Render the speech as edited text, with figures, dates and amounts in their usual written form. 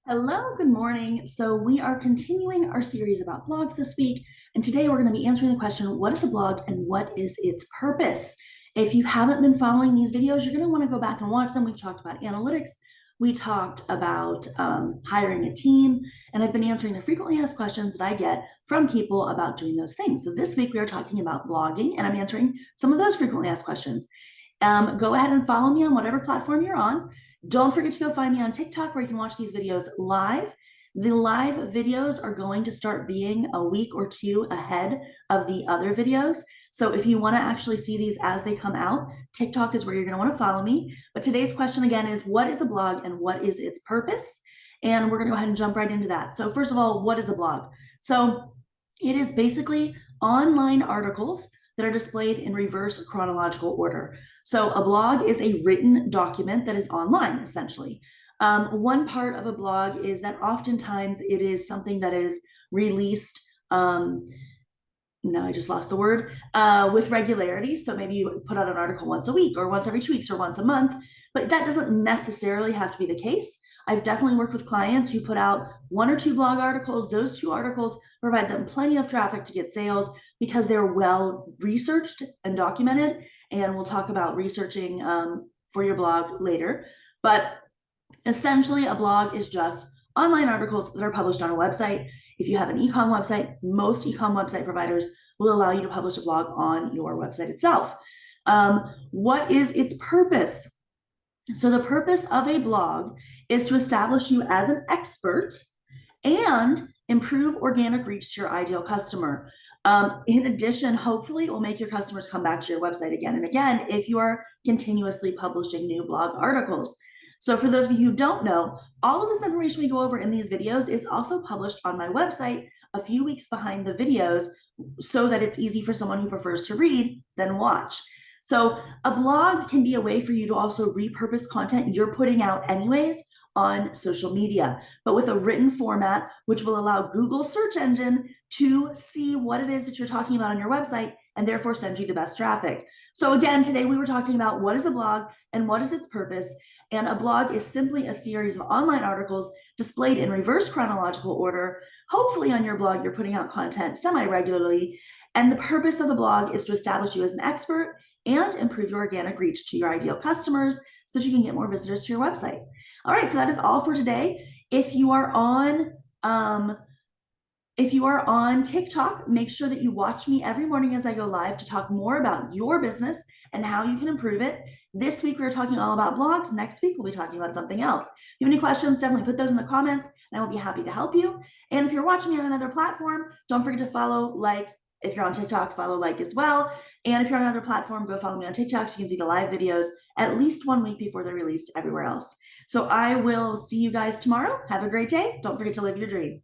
Hello, good morning. So we are continuing our series about blogs this week, and today we're going to be answering the question, what is a blog and what is its purpose? If you haven't been following these videos, you're going to want to go back and watch them. We've talked about analytics, we talked about hiring a team, and I've been answering the frequently asked questions that I get from people about doing those things. So this week we are talking about blogging, and I'm answering some of those frequently asked questions. Go ahead and follow me on whatever platform you're on. Don't forget to go find me on TikTok where you can watch these videos live. The live videos are going to start being a week or two ahead of the other videos. So if you want to actually see these as they come out, TikTok is where you're going to want to follow me. But today's question again is, what is a blog and what is its purpose? And we're going to go ahead and jump right into that. So first of all, what is a blog? So it is basically online articles that are displayed in reverse chronological order. So a blog is a written document that is online, essentially. One part of a blog is that oftentimes it is something that is released, now I just lost the word, with regularity. So maybe you put out an article once a week or once every 2 weeks or once a month, but that doesn't necessarily have to be the case. I've definitely worked with clients who put out 1 or 2 blog articles. Those 2 articles provide them plenty of traffic to get sales because they're well researched and documented. And we'll talk about researching for your blog later. But essentially, a blog is just online articles that are published on a website. If you have an e-com website, most e-com website providers will allow you to publish a blog on your website itself. What is its purpose? So the purpose of a blog is to establish you as an expert and improve organic reach to your ideal customer. In addition, hopefully it will make your customers come back to your website again and again if you are continuously publishing new blog articles. So for those of you who don't know, all of this information we go over in these videos is also published on my website a few weeks behind the videos so that it's easy for someone who prefers to read than watch. So a blog can be a way for you to also repurpose content you're putting out anyways on social media, but with a written format, which will allow Google search engine to see what it is that you're talking about on your website and therefore send you the best traffic. So again, today we were talking about what is a blog and what is its purpose. And a blog is simply a series of online articles displayed in reverse chronological order. Hopefully on your blog, you're putting out content semi-regularly. And the purpose of the blog is to establish you as an expert and improve your organic reach to your ideal customers so that you can get more visitors to your website. All right, so that is all for today. If you are on TikTok, make sure that you watch me every morning as I go live to talk more about your business and how you can improve it. This week, we're talking all about blogs. Next week, we'll be talking about something else. If you have any questions, definitely put those in the comments and I will be happy to help you. And if you're watching me on another platform, don't forget to follow, like. If you're on TikTok, follow, like as well. And if you're on another platform, go follow me on TikTok so you can see the live videos at least 1 week before they're released everywhere else. So I will see you guys tomorrow. Have a great day. Don't forget to live your dream.